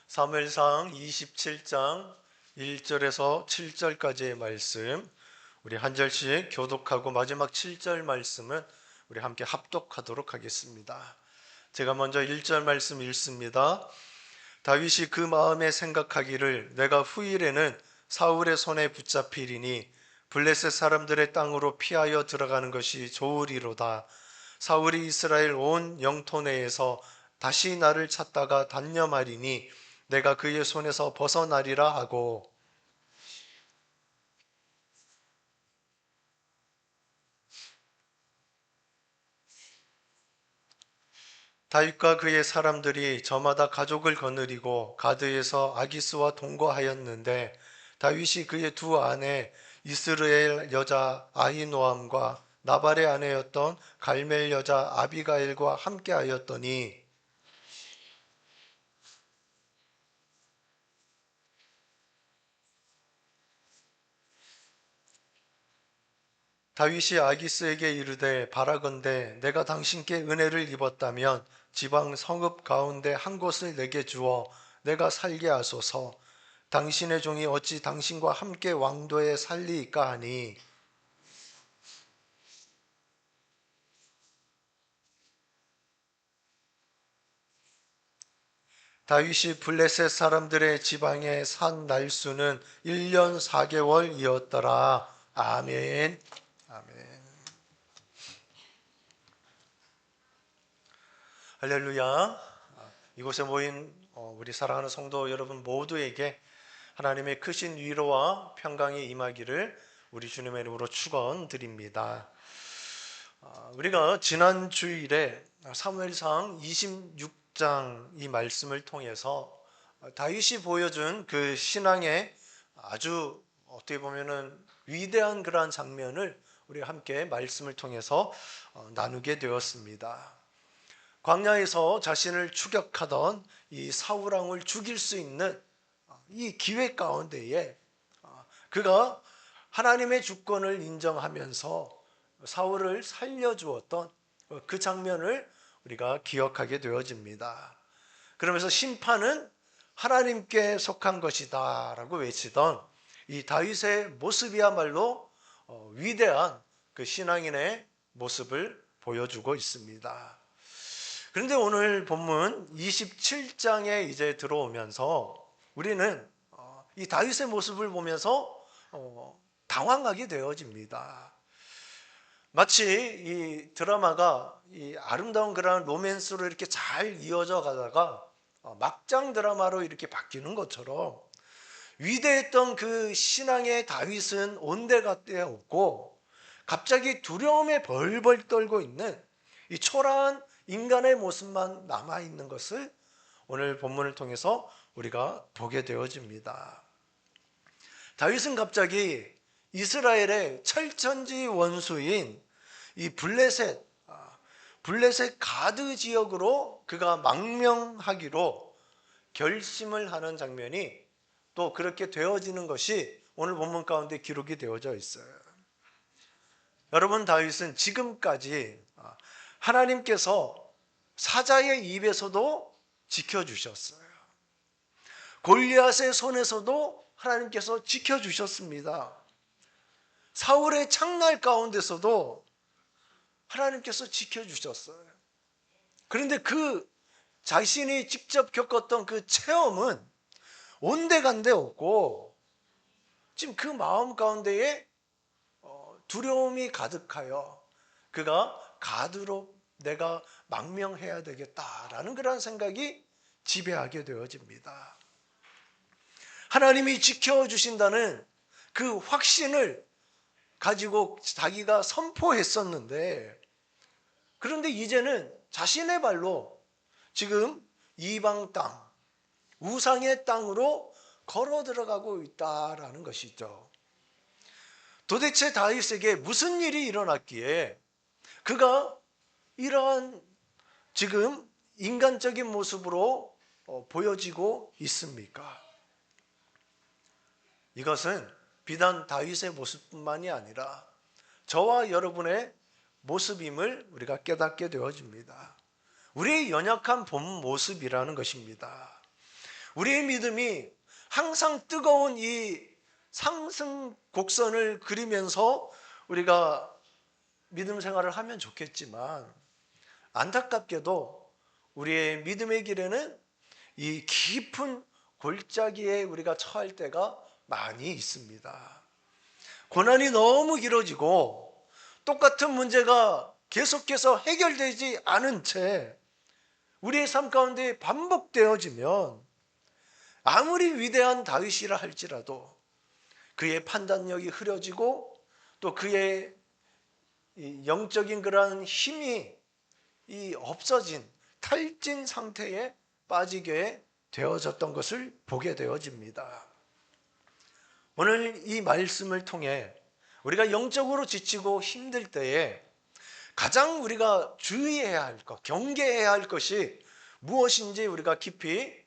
사무엘상 27장 1절에서 7절까지의 말씀, 우리 한 절씩 교독하고 마지막 7절 말씀은 우리 함께 합독하도록 하겠습니다. 제가 먼저 1절 말씀 읽습니다. 다윗이 그 마음에 생각하기를 내가 후일에는 사울의 손에 붙잡히리니 블레셋 사람들의 땅으로 피하여 들어가는 것이 좋으리로다. 사울이 이스라엘 온 영토 내에서 다시 나를 찾다가 단념하리니 내가 그의 손에서 벗어나리라 하고, 다윗과 그의 사람들이 저마다 가족을 거느리고 가드에서 아기스와 동거하였는데 다윗이 그의 두 아내 이스라엘 여자 아히노암과 나발의 아내였던 갈멜 여자 아비가일과 함께하였더니 다윗이 아기스에게 이르되 바라건대 내가 당신께 은혜를 입었다면 지방 성읍 가운데 한 곳을 내게 주어 내가 살게 하소서. 당신의 종이 어찌 당신과 함께 왕도에 살리이까 하니, 다윗이 블레셋 사람들의 지방에 산 날수는 1년 4개월이었더라. 아멘. 아멘. 할렐루야. 이곳에 모인 우리 사랑하는 성도 여러분 모두에게 하나님의 크신 위로와 평강이 임하기를 우리 주님의 이름으로 축원드립니다. 우리가 지난 주일에 사무엘상 26장 이 말씀을 통해서 다윗이 보여준 그 신앙의 아주 어떻게 보면은 위대한 그러한 장면을 우리 함께 말씀을 통해서 나누게 되었습니다. 광야에서 자신을 추격하던 이 사울 왕을 죽일 수 있는 이 기회 가운데에 그가 하나님의 주권을 인정하면서 사울을 살려주었던 그 장면을 우리가 기억하게 되어집니다. 그러면서 심판은 하나님께 속한 것이다 라고 외치던 이 다윗의 모습이야말로 위대한 그 신앙인의 모습을 보여주고 있습니다. 그런데 오늘 본문 27장에 이제 들어오면서 우리는 이 다윗의 모습을 보면서 당황하게 되어집니다. 마치 이 드라마가 이 아름다운 그런 로맨스로 이렇게 잘 이어져 가다가 막장 드라마로 이렇게 바뀌는 것처럼 위대했던 그 신앙의 다윗은 온데간데 없고 갑자기 두려움에 벌벌 떨고 있는 이 초라한 인간의 모습만 남아있는 것을 오늘 본문을 통해서 우리가 보게 되어집니다. 다윗은 갑자기 이스라엘의 철천지 원수인 이 블레셋 가드 지역으로 그가 망명하기로 결심을 하는 장면이 또 그렇게 되어지는 것이 오늘 본문 가운데 기록이 되어져 있어요. 여러분, 다윗은 지금까지 하나님께서 사자의 입에서도 지켜주셨어요. 골리앗의 손에서도 하나님께서 지켜주셨습니다. 사울의 창날 가운데서도 하나님께서 지켜주셨어요. 그런데 그 자신이 직접 겪었던 그 체험은 온데간데 없고 지금 그 마음 가운데에 두려움이 가득하여 그가 가드로 내가 망명해야 되겠다라는 그런 생각이 지배하게 되어집니다. 하나님이 지켜주신다는 그 확신을 가지고 자기가 선포했었는데, 그런데 이제는 자신의 발로 지금 이방 땅, 우상의 땅으로 걸어 들어가고 있다라는 것이죠. 도대체 다윗에게 무슨 일이 일어났기에 그가 이러한 지금 인간적인 모습으로 보여지고 있습니까? 이것은 비단 다윗의 모습뿐만이 아니라 저와 여러분의 모습임을 우리가 깨닫게 되어집니다. 우리의 연약한 본 모습이라는 것입니다. 우리의 믿음이 항상 뜨거운 이 상승 곡선을 그리면서 우리가 믿음 생활을 하면 좋겠지만, 안타깝게도 우리의 믿음의 길에는 이 깊은 골짜기에 우리가 처할 때가 많이 있습니다. 고난이 너무 길어지고 똑같은 문제가 계속해서 해결되지 않은 채 우리의 삶 가운데 반복되어지면, 아무리 위대한 다윗이라 할지라도 그의 판단력이 흐려지고 또 그의 영적인 그러한 힘이 없어진 탈진 상태에 빠지게 되어졌던 것을 보게 되어집니다. 오늘 이 말씀을 통해 우리가 영적으로 지치고 힘들 때에 가장 우리가 주의해야 할 것, 경계해야 할 것이 무엇인지 우리가 깊이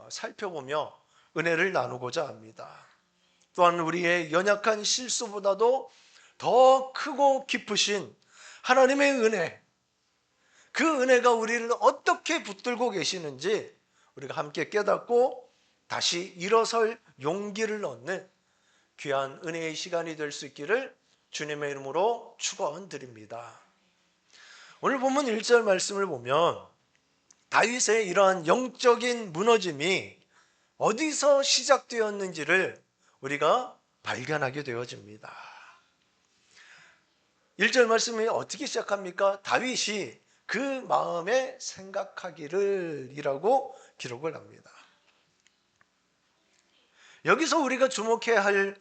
살펴보며 은혜를 나누고자 합니다. 또한 우리의 연약한 실수보다도 더 크고 깊으신 하나님의 은혜, 그 은혜가 우리를 어떻게 붙들고 계시는지 우리가 함께 깨닫고 다시 일어설 용기를 얻는 귀한 은혜의 시간이 될 수 있기를 주님의 이름으로 축원드립니다. 오늘 본문 1절 말씀을 보면 다윗의 이러한 영적인 무너짐이 어디서 시작되었는지를 우리가 발견하게 되어집니다. 1절 말씀이 어떻게 시작합니까? 다윗이 그 마음에 생각하기를 이라고 기록을 합니다. 여기서 우리가 주목해야 할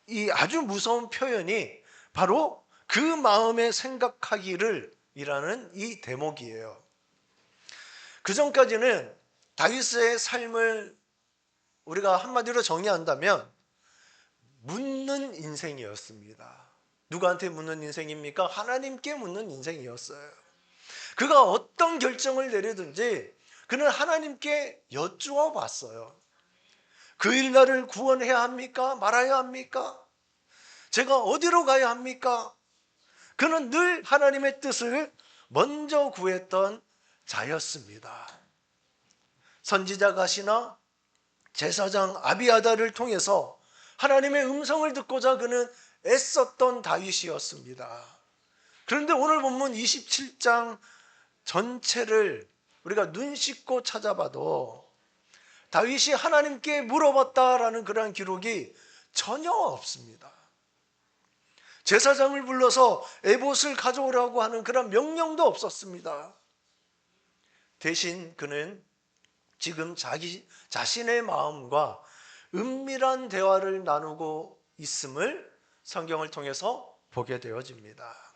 이 아주 무서운 표현이 바로 그 마음에 생각하기를 이라는 이 대목이에요. 그 전까지는 다윗의 삶을 우리가 한마디로 정의한다면 묻는 인생이었습니다. 누구한테 묻는 인생입니까? 하나님께 묻는 인생이었어요. 그가 어떤 결정을 내리든지 그는 하나님께 여쭈어 봤어요. 그 일 나를 구원해야 합니까? 말아야 합니까? 제가 어디로 가야 합니까? 그는 늘 하나님의 뜻을 먼저 구했던 자였습니다. 선지자 갓이나 제사장 아비아달을 통해서 하나님의 음성을 듣고자 그는 애썼던 다윗이었습니다. 그런데 오늘 본문 27장 전체를 우리가 눈 씻고 찾아봐도 다윗이 하나님께 물어봤다라는 그런 기록이 전혀 없습니다. 제사장을 불러서 에봇을 가져오라고 하는 그런 명령도 없었습니다. 대신 그는 지금 자신의 마음과 은밀한 대화를 나누고 있음을 성경을 통해서 보게 되어집니다.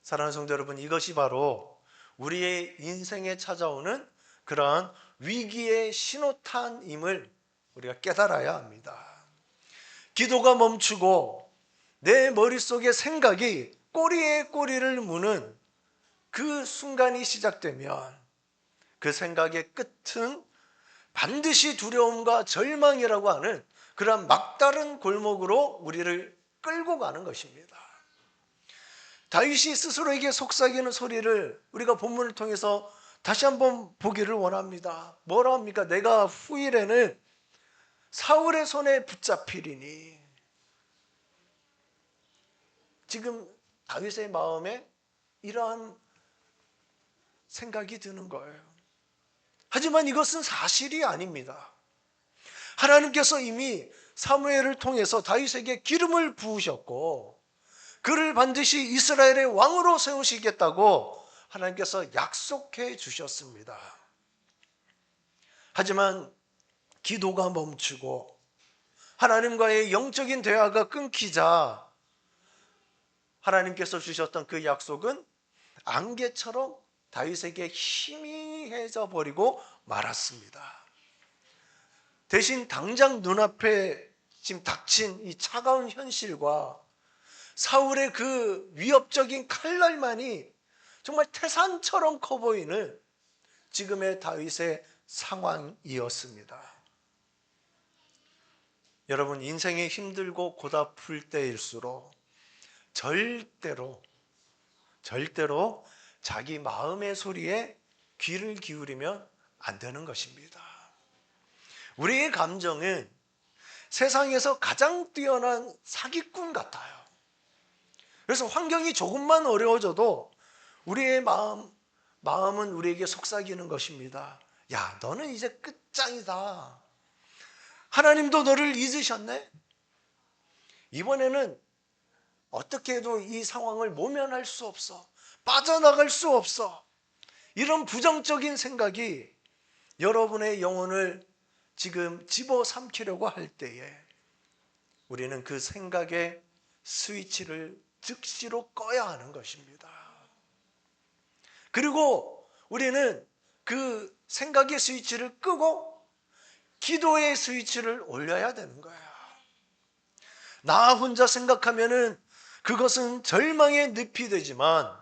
사랑하는 성도 여러분, 이것이 바로 우리의 인생에 찾아오는 그러한 위기의 신호탄임을 우리가 깨달아야 합니다. 기도가 멈추고 내 머릿속의 생각이 꼬리에 꼬리를 무는 그 순간이 시작되면 그 생각의 끝은 반드시 두려움과 절망이라고 하는 그런 막다른 골목으로 우리를 끌고 가는 것입니다. 다윗이 스스로에게 속삭이는 소리를 우리가 본문을 통해서 다시 한번 보기를 원합니다. 뭐라 합니까? 내가 후일에는 사울의 손에 붙잡히리니. 지금 다윗의 마음에 이러한 생각이 드는 거예요. 하지만 이것은 사실이 아닙니다. 하나님께서 이미 사무엘을 통해서 다윗에게 기름을 부으셨고 그를 반드시 이스라엘의 왕으로 세우시겠다고 하나님께서 약속해 주셨습니다. 하지만 기도가 멈추고 하나님과의 영적인 대화가 끊기자 하나님께서 주셨던 그 약속은 안개처럼 다윗에게 희미해져 버리고 말았습니다. 대신 당장 눈앞에 지금 닥친 이 차가운 현실과 사울의 그 위협적인 칼날만이 정말 태산처럼 커 보이는 지금의 다윗의 상황이었습니다. 여러분, 인생이 힘들고 고달플 때일수록 절대로 자기 마음의 소리에 귀를 기울이면 안 되는 것입니다. 우리의 감정은 세상에서 가장 뛰어난 사기꾼 같아요. 그래서 환경이 조금만 어려워져도 우리의 마음은 우리에게 속삭이는 것입니다. 야, 너는 이제 끝장이다. 하나님도 너를 잊으셨네? 이번에는 어떻게 해도 이 상황을 모면할 수 없어. 빠져나갈 수 없어. 이런 부정적인 생각이 여러분의 영혼을 지금 집어삼키려고 할 때에 우리는 그 생각의 스위치를 즉시로 꺼야 하는 것입니다. 그리고 우리는 그 생각의 스위치를 끄고 기도의 스위치를 올려야 되는 거예요. 나 혼자 생각하면은 그것은 절망의 늪이 되지만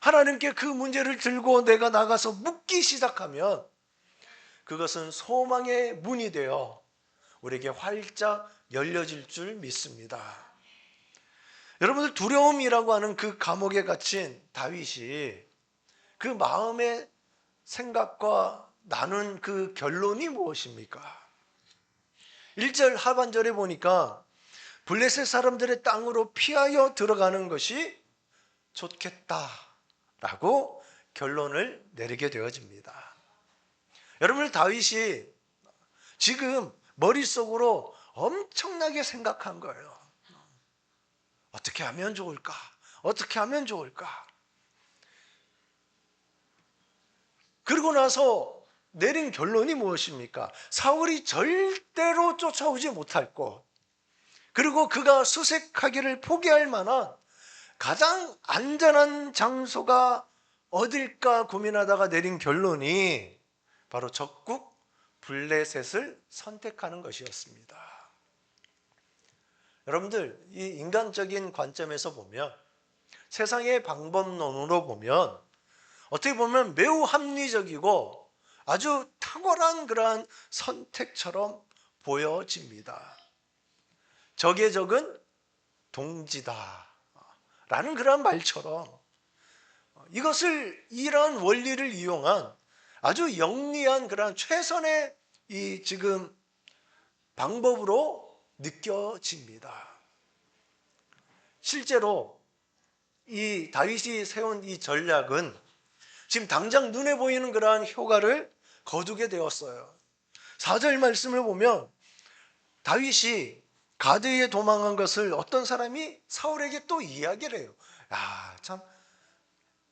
하나님께 그 문제를 들고 내가 나가서 묻기 시작하면 그것은 소망의 문이 되어 우리에게 활짝 열려질 줄 믿습니다. 여러분들, 두려움이라고 하는 그 감옥에 갇힌 다윗이 그 마음의 생각과 나눈 그 결론이 무엇입니까? 1절 하반절에 보니까 블레셋 사람들의 땅으로 피하여 들어가는 것이 좋겠다라고 결론을 내리게 되어집니다. 여러분, 다윗이 지금 머릿속으로 엄청나게 생각한 거예요. 어떻게 하면 좋을까? 어떻게 하면 좋을까? 그러고 나서 내린 결론이 무엇입니까? 사울이 절대로 쫓아오지 못할 곳, 그리고 그가 수색하기를 포기할 만한 가장 안전한 장소가 어딜까 고민하다가 내린 결론이 바로 적국 블레셋을 선택하는 것이었습니다. 여러분들, 이 인간적인 관점에서 보면, 세상의 방법론으로 보면 어떻게 보면 매우 합리적이고 아주 탁월한 그러한 선택처럼 보여집니다. 적의 적은 동지다 라는 그런 말처럼 이러한 원리를 이용한 아주 영리한 그러한 최선의 이 지금 방법으로 느껴집니다. 실제로 이 다윗이 세운 이 전략은 지금 당장 눈에 보이는 그러한 효과를 거두게 되었어요. 4절 말씀을 보면 다윗이 가드에 도망한 것을 어떤 사람이 사울에게 또 이야기를 해요. 참,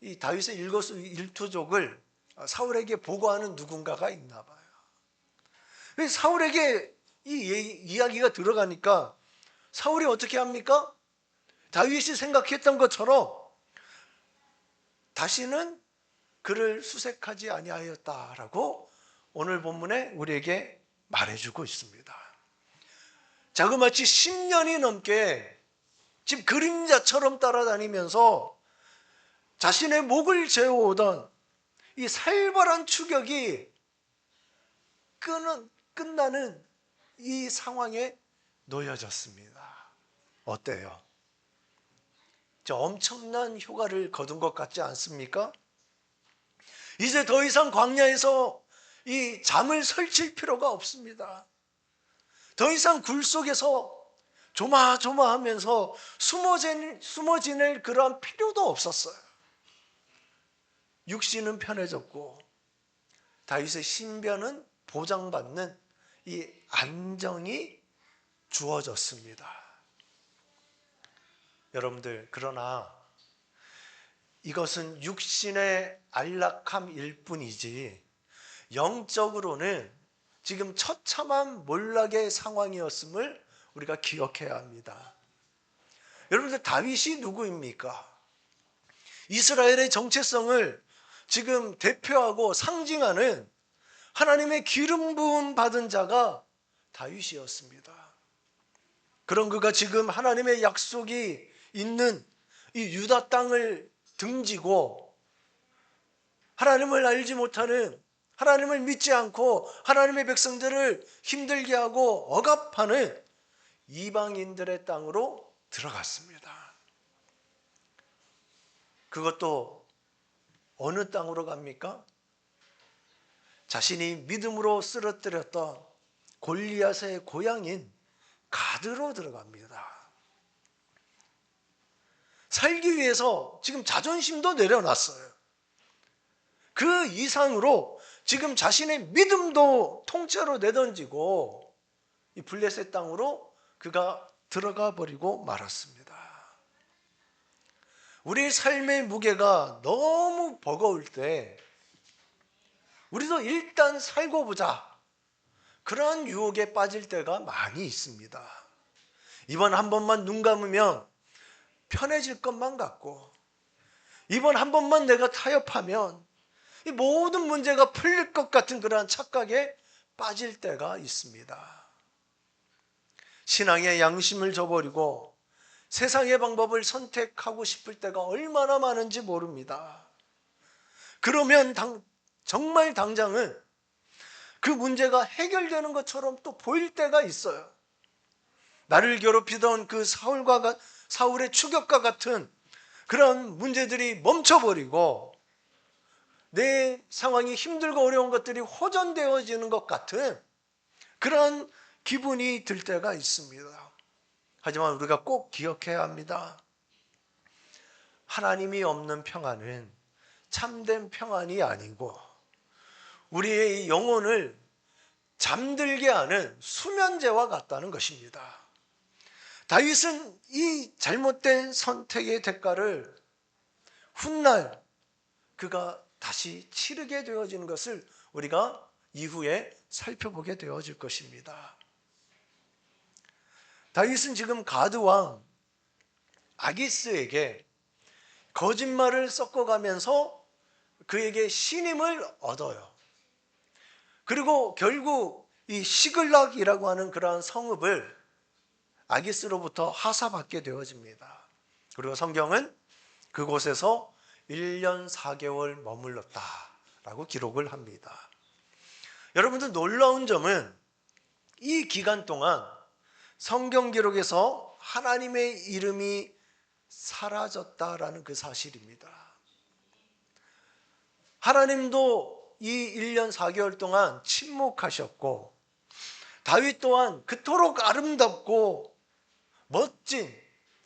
이 다윗의 일거수일투족을 사울에게 보고하는 누군가가 있나 봐요. 사울에게 이 이야기가 들어가니까 사울이 어떻게 합니까? 다윗이 생각했던 것처럼 다시는 그를 수색하지 아니하였다라고 오늘 본문에 우리에게 말해주고 있습니다. 자그마치 10년이 넘게 지금 그림자처럼 따라다니면서 자신의 목을 재워오던 이 살벌한 추격이 끝나는 이 상황에 놓여졌습니다. 어때요? 엄청난 효과를 거둔 것 같지 않습니까? 이제 더 이상 광야에서 이 잠을 설칠 필요가 없습니다. 더 이상 굴 속에서 조마조마하면서 숨어 지낼 그러한 필요도 없었어요. 육신은 편해졌고 다윗의 신변은 보장받는 이 안정이 주어졌습니다. 여러분들, 그러나 이것은 육신의 안락함일 뿐이지 영적으로는 지금 처참한 몰락의 상황이었음을 우리가 기억해야 합니다. 여러분들, 다윗이 누구입니까? 이스라엘의 정체성을 지금 대표하고 상징하는 하나님의 기름 부음 받은 자가 다윗이었습니다. 그런 그가 지금 하나님의 약속이 있는 이 유다 땅을 등지고 하나님을 알지 못하는, 하나님을 믿지 않고 하나님의 백성들을 힘들게 하고 억압하는 이방인들의 땅으로 들어갔습니다. 그것도 어느 땅으로 갑니까? 자신이 믿음으로 쓰러뜨렸던 골리앗의 고향인 가드로 들어갑니다. 살기 위해서 지금 자존심도 내려놨어요. 그 이상으로 지금 자신의 믿음도 통째로 내던지고 이 블레셋 땅으로 그가 들어가 버리고 말았습니다. 우리 삶의 무게가 너무 버거울 때 우리도 일단 살고 보자, 그러한 유혹에 빠질 때가 많이 있습니다. 이번 한 번만 눈 감으면 편해질 것만 같고, 이번 한 번만 내가 타협하면 이 모든 문제가 풀릴 것 같은 그러한 착각에 빠질 때가 있습니다. 신앙의 양심을 저버리고 세상의 방법을 선택하고 싶을 때가 얼마나 많은지 모릅니다. 그러면 정말 당장은 그 문제가 해결되는 것처럼 또 보일 때가 있어요. 나를 괴롭히던 그 사울의 추격과 같은 그런 문제들이 멈춰버리고 내 상황이 힘들고 어려운 것들이 호전되어지는 것 같은 그런 기분이 들 때가 있습니다. 하지만 우리가 꼭 기억해야 합니다. 하나님이 없는 평안은 참된 평안이 아니고 우리의 영혼을 잠들게 하는 수면제와 같다는 것입니다. 다윗은 이 잘못된 선택의 대가를 훗날 그가 다시 치르게 되어지는 것을 우리가 이후에 살펴보게 되어질 것입니다. 다윗은 지금 가드 왕 아기스에게 거짓말을 섞어가면서 그에게 신임을 얻어요. 그리고 결국 이 시글락이라고 하는 그러한 성읍을 아기스로부터 하사받게 되어집니다. 그리고 성경은 그곳에서 1년 4개월 머물렀다라고 기록을 합니다. 여러분들, 놀라운 점은 이 기간 동안 성경 기록에서 하나님의 이름이 사라졌다라는 그 사실입니다. 하나님도 이 1년 4개월 동안 침묵하셨고, 다윗 또한 그토록 아름답고 멋진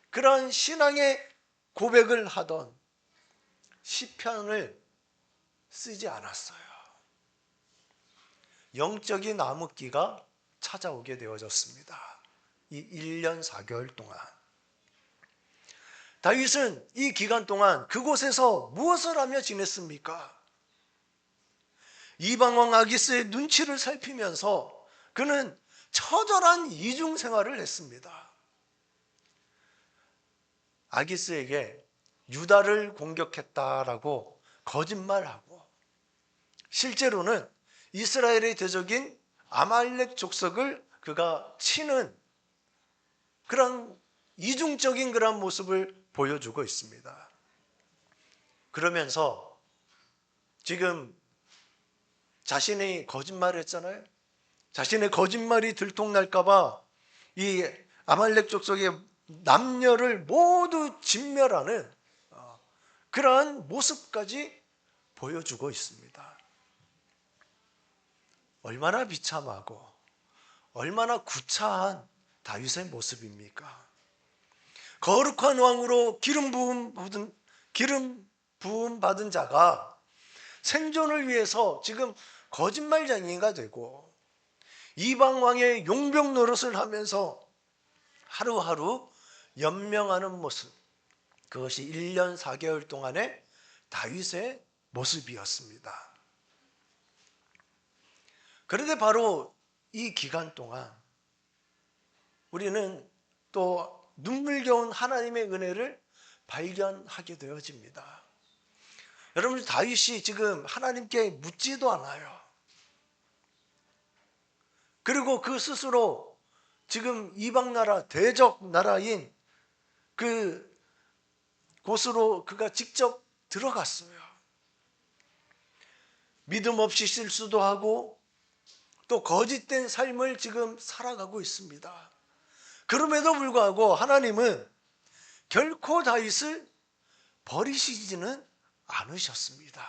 그런 신앙의 고백을 하던 시편을 쓰지 않았어요. 영적인 암흑기가 찾아오게 되어졌습니다. 이 1년 4개월 동안 다윗은 이 기간 동안 그곳에서 무엇을 하며 지냈습니까? 이방왕 아기스의 눈치를 살피면서 그는 처절한 이중 생활을 했습니다. 아기스에게 유다를 공격했다라고 거짓말하고, 실제로는 이스라엘의 대적인 아말렉 족속을 그가 치는 그런 이중적인 그런 모습을 보여주고 있습니다. 그러면서 지금 자신이 거짓말을 했잖아요. 자신의 거짓말이 들통날까봐 이 아말렉 족속의 남녀를 모두 진멸하는 그러한 모습까지 보여주고 있습니다. 얼마나 비참하고 얼마나 구차한 다윗의 모습입니까? 거룩한 왕으로 기름 부음 받은 자가 생존을 위해서 지금 거짓말쟁이가 되고 이방 왕의 용병 노릇을 하면서 하루하루 연명하는 모습, 그것이 1년 4개월 동안의 다윗의 모습이었습니다. 그런데 바로 이 기간 동안 우리는 또 눈물겨운 하나님의 은혜를 발견하게 되어집니다. 여러분, 다윗이 지금 하나님께 묻지도 않아요. 그리고 그 스스로 지금 이방 나라, 대적 나라인 그 곳으로 그가 직접 들어갔어요. 믿음 없이 실수도 하고 또 거짓된 삶을 지금 살아가고 있습니다. 그럼에도 불구하고 하나님은 결코 다윗을 버리시지는 않으셨습니다.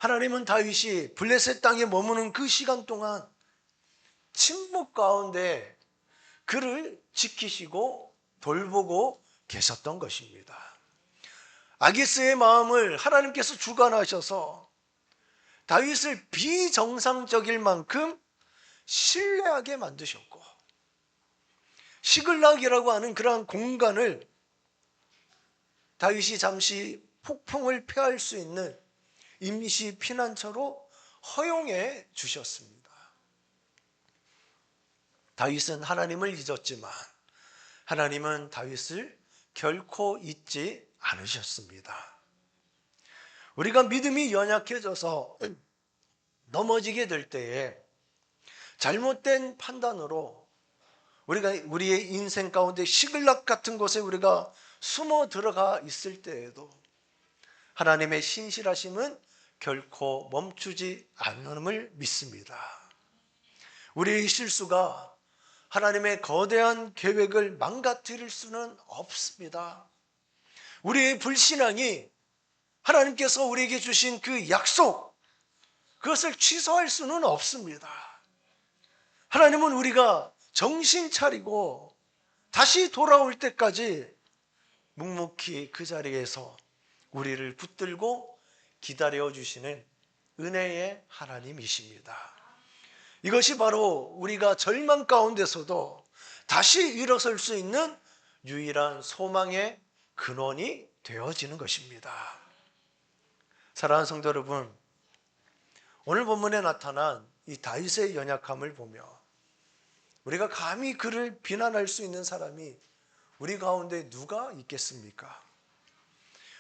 하나님은 다윗이 블레셋 땅에 머무는 그 시간 동안 침묵 가운데 그를 지키시고 돌보고 계셨던 것입니다. 아기스의 마음을 하나님께서 주관하셔서 다윗을 비정상적일 만큼 신뢰하게 만드셨고, 시글락이라고 하는 그러한 공간을 다윗이 잠시 폭풍을 피할 수 있는 임시 피난처로 허용해 주셨습니다. 다윗은 하나님을 잊었지만 하나님은 다윗을 결코 잊지 않으셨습니다. 우리가 믿음이 연약해져서 넘어지게 될 때에 잘못된 판단으로 우리가 우리의 인생 가운데 시글락 같은 곳에 우리가 숨어 들어가 있을 때에도 하나님의 신실하심은 결코 멈추지 않음을 믿습니다. 우리의 실수가 하나님의 거대한 계획을 망가뜨릴 수는 없습니다. 우리의 불신앙이 하나님께서 우리에게 주신 그 약속, 그것을 취소할 수는 없습니다. 하나님은 우리가 정신 차리고 다시 돌아올 때까지 묵묵히 그 자리에서 우리를 붙들고 기다려주시는 은혜의 하나님이십니다. 이것이 바로 우리가 절망 가운데서도 다시 일어설 수 있는 유일한 소망의 근원이 되어지는 것입니다. 사랑하는 성도 여러분, 오늘 본문에 나타난 이 다윗의 연약함을 보며 우리가 감히 그를 비난할 수 있는 사람이 우리 가운데 누가 있겠습니까?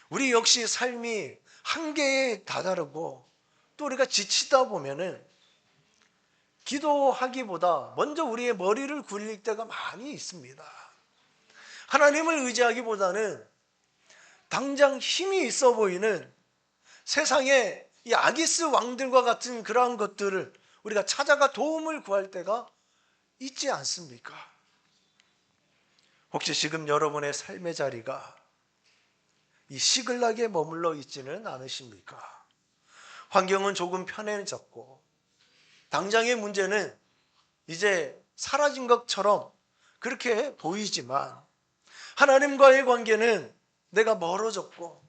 우리 역시 삶이 한계에 다다르고 또 우리가 지치다 보면은 기도하기보다 먼저 우리의 머리를 굴릴 때가 많이 있습니다. 하나님을 의지하기보다는 당장 힘이 있어 보이는 세상의 이 아기스 왕들과 같은 그러한 것들을 우리가 찾아가 도움을 구할 때가 있지 않습니까? 혹시 지금 여러분의 삶의 자리가 이 시글락에 머물러 있지는 않으십니까? 환경은 조금 편해졌고 당장의 문제는 이제 사라진 것처럼 그렇게 보이지만 하나님과의 관계는 내가 멀어졌고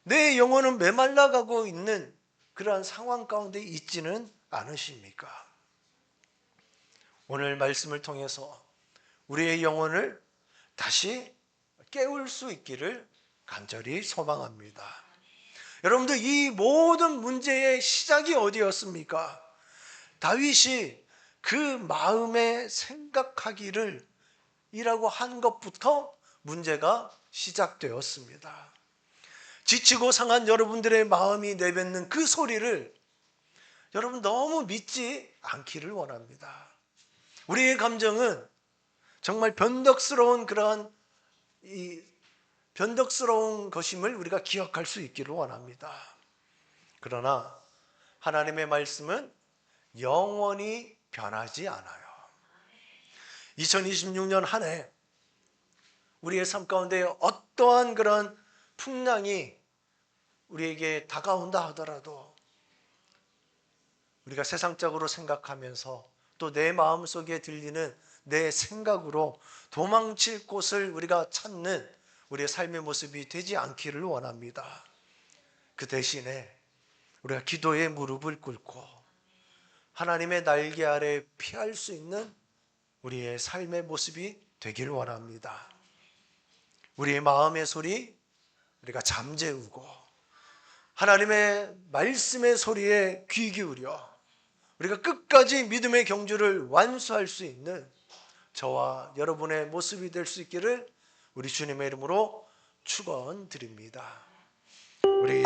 내 영혼은 메말라가고 있는 그러한 상황 가운데 있지는 않으십니까? 오늘 말씀을 통해서 우리의 영혼을 다시 깨울 수 있기를 간절히 소망합니다. 여러분들, 이 모든 문제의 시작이 어디였습니까? 다윗이 그 마음에 생각하기를 이라고 한 것부터 문제가 시작되었습니다. 지치고 상한 여러분들의 마음이 내뱉는 그 소리를 여러분 너무 믿지 않기를 원합니다. 우리의 감정은 정말 변덕스러운 그러한 변덕스러운 것임을 우리가 기억할 수 있기를 원합니다. 그러나 하나님의 말씀은 영원히 변하지 않아요. 2026년 한 해 우리의 삶 가운데 어떠한 그런 풍랑이 우리에게 다가온다 하더라도 우리가 세상적으로 생각하면서 또 내 마음속에 들리는 내 생각으로 도망칠 곳을 우리가 찾는 우리의 삶의 모습이 되지 않기를 원합니다. 그 대신에 우리가 기도의 무릎을 꿇고 하나님의 날개 아래 피할 수 있는 우리의 삶의 모습이 되기를 원합니다. 우리의 마음의 소리 우리가 잠재우고 하나님의 말씀의 소리에 귀 기울여 우리가 끝까지 믿음의 경주를 완수할 수 있는 저와 여러분의 모습이 될 수 있기를 우리 주님의 이름으로 축원드립니다. 우리